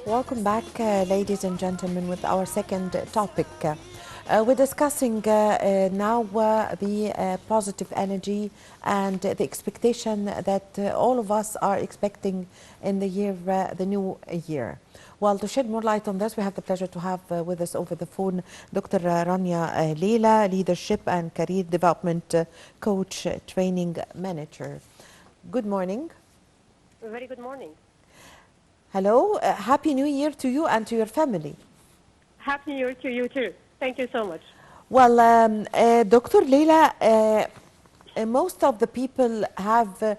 Welcome back, ladies and gentlemen, with our second topic. We're discussing now the positive energy and the expectation that all of us are expecting in the new year. Well, to shed more light on this, we have the pleasure to have with us over the phone Dr. Rania Lelah, Leadership and Career Development Coach, Training Manager. Good morning. Very good morning. Hello, Happy New Year to you and to your family. Happy New Year to you too. Thank you so much. Well, Dr. Leila, most of the people have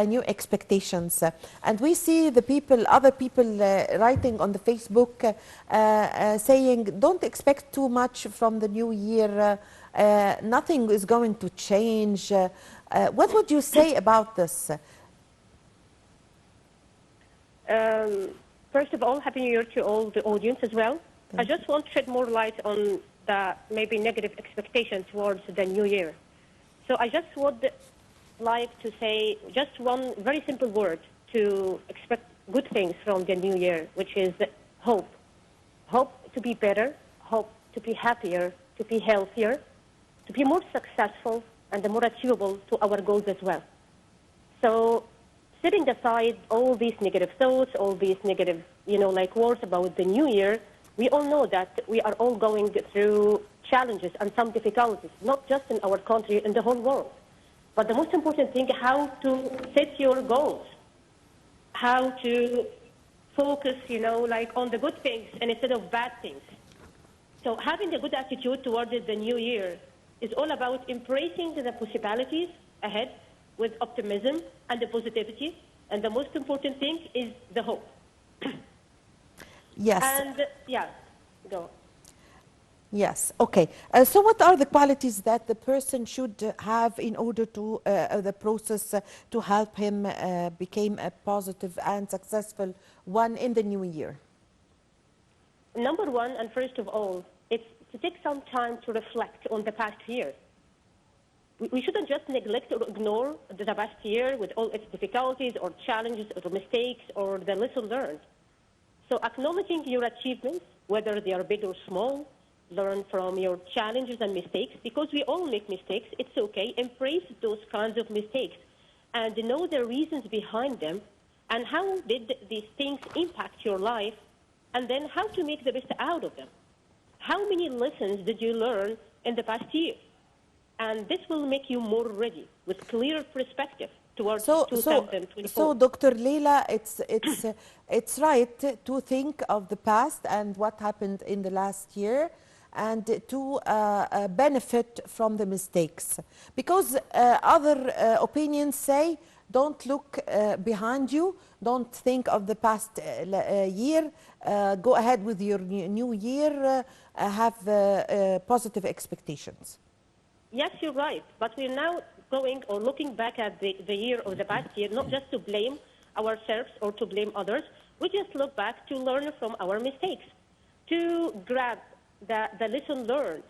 new expectations, and we see other people writing on the Facebook saying, "Don't expect too much from the new year. Nothing is going to change." What would you say about this? First of all, Happy New Year to all the audience as well. I just want to shed more light on the maybe negative expectation towards the new year. So I just would like to say just one very simple word to expect good things from the new year, which is hope. Hope to be better, hope to be happier, to be healthier, to be more successful and more achievable to our goals as well. So setting aside all these negative thoughts, all these negative, words about the new year, we all know that we are all going through challenges and some difficulties, not just in our country, in the whole world. But the most important thing, how to set your goals, how to focus, on the good things and instead of bad things. So having a good attitude towards the new year is all about embracing the possibilities ahead with optimism and the positivity. And the most important thing is the hope. Yes. And go. Yes. Okay. So, what are the qualities that the person should have in order to the process to help him become a positive and successful one in the new year? Number one, and first of all, it's to take some time to reflect on the past year. We shouldn't just neglect or ignore the past year with all its difficulties or challenges or mistakes or the lesson learned. So acknowledging your achievements, whether they are big or small, learn from your challenges and mistakes, because we all make mistakes. It's okay. Embrace those kinds of mistakes and know the reasons behind them and how did these things impact your life, and then how to make the best out of them. How many lessons did you learn in the past year? And this will make you more ready with clear perspective towards 2024. So, Dr. Leila, it's right to think of the past and what happened in the last year, and to benefit from the mistakes, because other opinions say don't look behind you, don't think of the past year, go ahead with your new year, have positive expectations. Yes, you're right. But we're now going or looking back at the year or the past year, not just to blame ourselves or to blame others. We just look back to learn from our mistakes, to grab the lesson learned,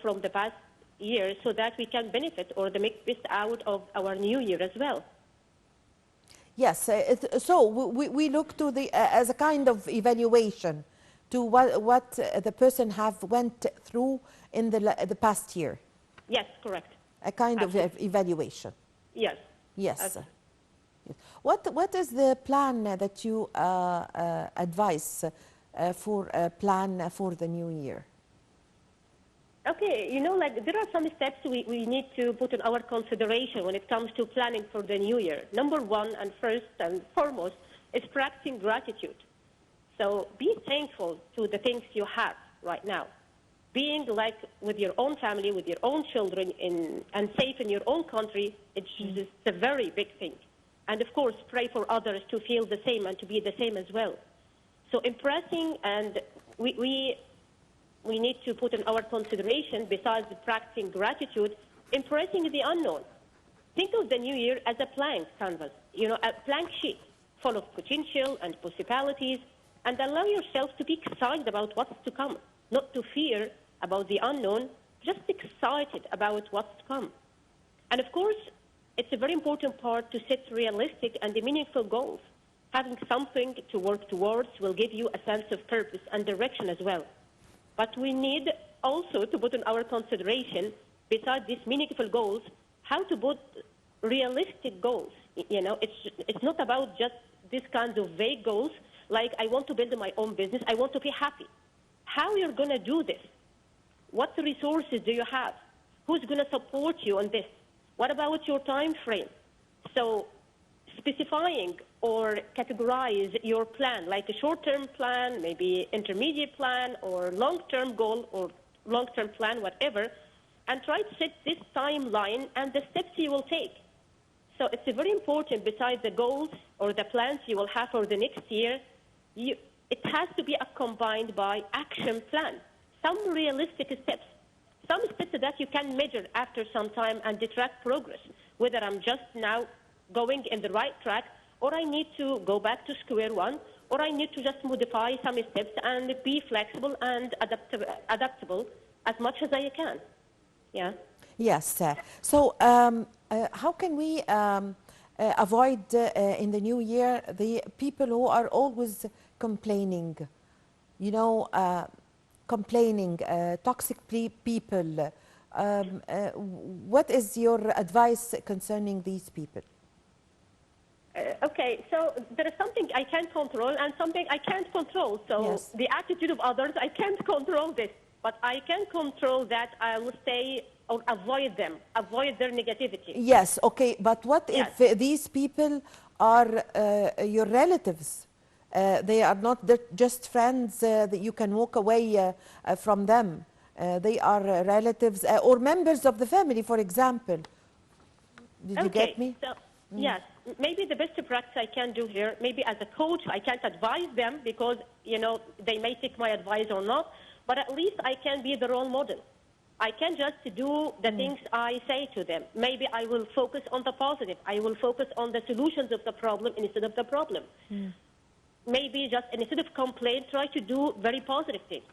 from the past year, so that we can benefit or make best out of our new year as well. Yes. So we look to the as a kind of evaluation to what the person have went through in the past year. Yes, correct. A kind Absolutely. of evaluation. Yes. Yes. What is the plan that you advise for a plan for the new year? Okay, there are some steps we need to put in our consideration when it comes to planning for the new year. Number one, and first and foremost, is practicing gratitude. So be thankful to the things you have right now. Being like with your own family, with your own children, and safe in your own country, it's just a very big thing. And of course, pray for others to feel the same and to be the same as well. So impressing, and we need to put in our consideration, besides practicing gratitude, impressing the unknown. Think of the new year as a blank canvas, a blank sheet full of potential and possibilities, and allow yourself to be excited about what's to come, not to fear about the unknown, just excited about what's to come. And of course, it's a very important part to set realistic and meaningful goals. having something to work towards will give you a sense of purpose and direction as well. But we need also to put in our consideration, besides these meaningful goals, how to put realistic goals. You know, it's not about just these kinds of vague goals, like I want to build my own business, I want to be happy. How you're going to do this? What resources do you have? Who's going to support you on this? What about your time frame? So specifying or categorize your plan, like a short-term plan, maybe intermediate plan, or long-term goal, or long-term plan, whatever, and try to set this timeline and the steps you will take. So it's very important, besides the goals or the plans you will have for the next year, it has to be accompanied by action plan, some realistic steps, some steps that you can measure after some time and track progress, whether I'm just now going in the right track, or I need to go back to square one, or I need to just modify some steps and be flexible and adaptable as much as I can. Yeah. Yes. So how can we avoid in the new year the people who are always complaining, you know, toxic people? What is your advice concerning these people? Okay, so there is something I can control and something I can't control. So yes. The attitude of others, I can't control this, but I can control that I will stay or avoid them, avoid their negativity. Yes, okay, but what if these people are your relatives? They are not just friends that you can walk away from them. They are relatives or members of the family, for example. Did you get me? So, yes, maybe the best practice I can do here, maybe as a coach, I can't advise them because, you know, they may take my advice or not, but at least I can be the role model. I can just do the things I say to them. Maybe I will focus on the positive. I will focus on the solutions of the problem instead of the problem. Maybe just instead of complaint, try to do very positive things.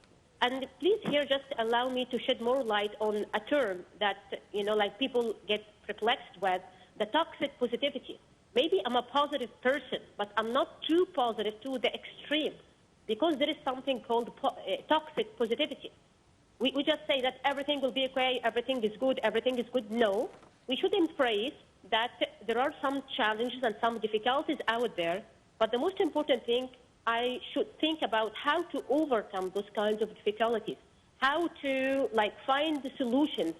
And please here just allow me to shed more light on a term that, you know, like people get perplexed with, the toxic positivity. Maybe I'm a positive person, but I'm not too positive to the extreme, because there is something called toxic positivity. We just say that everything will be okay, everything is good, everything is good. No, we should embrace that there are some challenges and some difficulties out there, but the most important thing, I should think about how to overcome those kinds of difficulties, how to find the solutions,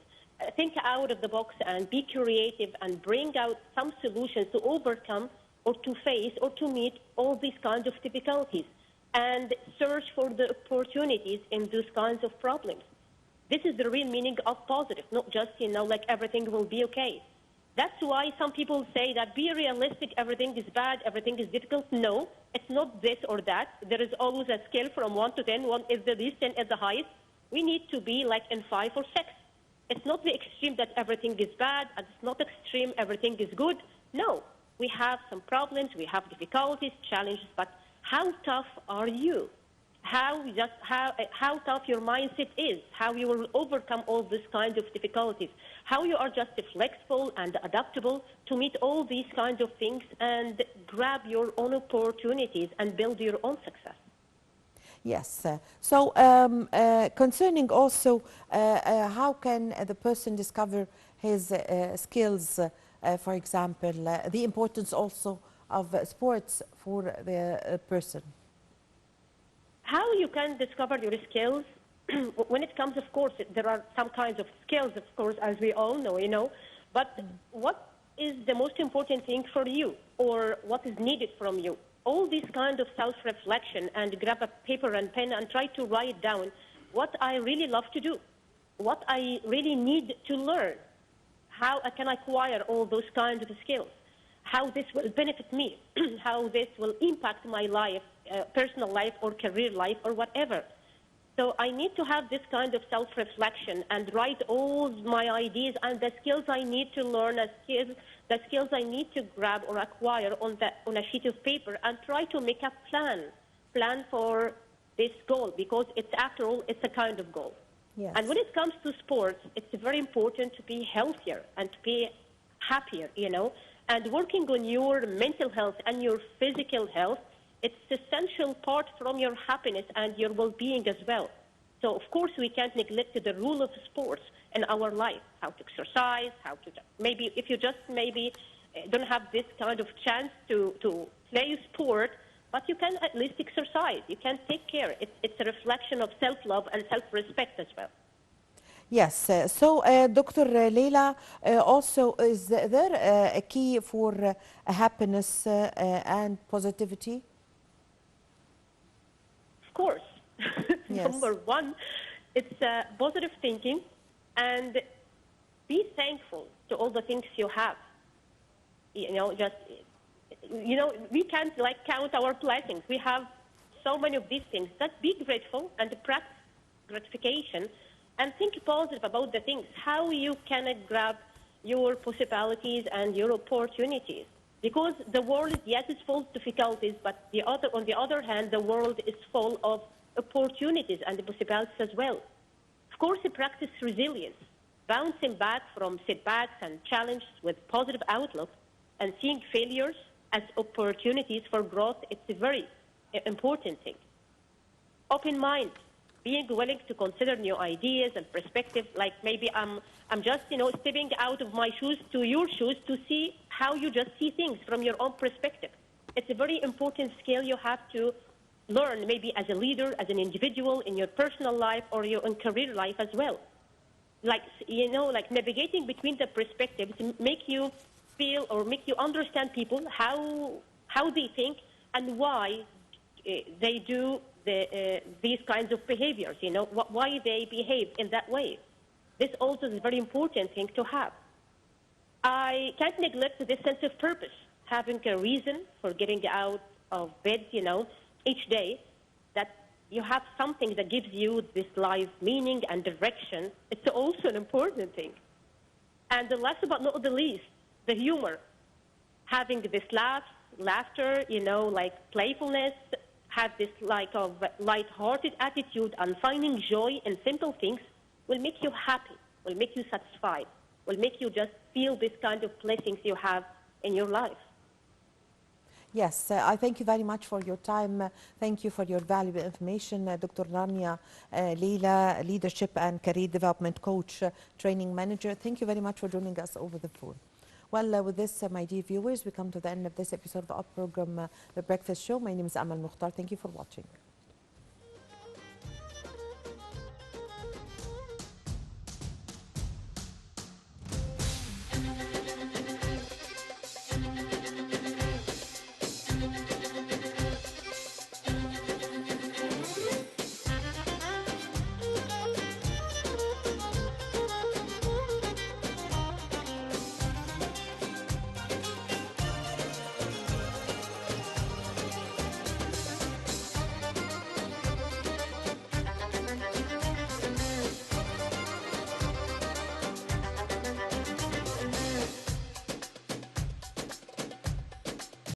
think out of the box and be creative and bring out some solutions to overcome or to face or to meet all these kinds of difficulties, and search for the opportunities in those kinds of problems. This is the real meaning of positive, not just, you know, like everything will be okay. That's why some people say that be realistic, everything is bad, everything is difficult. No, it's not this or that. There is always a scale from 1 to 10. 1 is the least, 10 is the highest. We need to be like in 5 or 6. It's not the extreme that everything is bad, and it's not extreme everything is good. No, we have some problems, we have difficulties, challenges, but how tough are you? How tough your mindset is, how you will overcome all these kinds of difficulties, how you are just flexible and adaptable to meet all these kinds of things and grab your own opportunities and build your own success. Yes. So concerning also how can the person discover his skills, for example, the importance also of sports for the person? How you can discover your skills, when it comes, of course, there are some kinds of skills, of course, as we all know, you know, but what is the most important thing for you, or what is needed from you? All these kind of self-reflection, and grab a paper and pen and try to write down what I really love to do, what I really need to learn, how I can acquire all those kinds of skills, how this will benefit me, how this will impact my life, personal life or career life or whatever. So I need to have this kind of self-reflection and write all my ideas and the skills I need to learn, the skills I need to grab or acquire on a sheet of paper, and try to make a plan for this goal, because it's, after all, it's a kind of goal. Yes. And when it comes to sports, it's very important to be healthier and to be happier, you know. And working on your mental health and your physical health, it's essential part from your happiness and your well-being as well. So, of course, we can't neglect the rule of sports in our life, how to exercise, how to, maybe if you just maybe don't have this kind of chance to play sport, but you can at least exercise. You can take care. It's a reflection of self-love and self-respect as well. Yes. Dr. Leila, also, is there a key for happiness and positivity? Of course. Yes. Number one, it's positive thinking and be thankful to all the things you have. We can't like count our blessings. We have so many of these things. Just be grateful and practice gratification and think positive about the things, how you can grab your possibilities and your opportunities. Because the world, yes, is full of difficulties, but on the other hand, the world is full of opportunities and possibilities as well. Of course, practice resilience, bouncing back from setbacks and challenges with positive outlook, and seeing failures as opportunities for growth. It's a very important thing. Open mind, being willing to consider new ideas and perspectives. Like maybe I'm just stepping out of my shoes to your shoes to see how you just see things from your own perspective. It's a very important skill you have to learn, maybe as a leader, as an individual in your personal life or your own career life as well. Like navigating between the perspectives make you feel or make you understand people, how they think and why they do these kinds of behaviors, why they behave in that way. This also is a very important thing to have. I can't neglect this sense of purpose, having a reason for getting out of bed, each day, that you have something that gives you this life meaning and direction. It's also an important thing. And the last but not the least, the humor, having this laughter, like playfulness, have this of light-hearted attitude and finding joy in simple things will make you happy, will make you satisfied, will make you just feel this kind of blessings you have in your life. Yes, I thank you very much for your time. Thank you for your valuable information. Dr. Rania Lelah, Leadership and Career Development Coach, Training Manager. Thank you very much for joining us over the phone. Well, with this, my dear viewers, we come to the end of this episode of our program, The Breakfast Show. My name is Amal Mukhtar. Thank you for watching.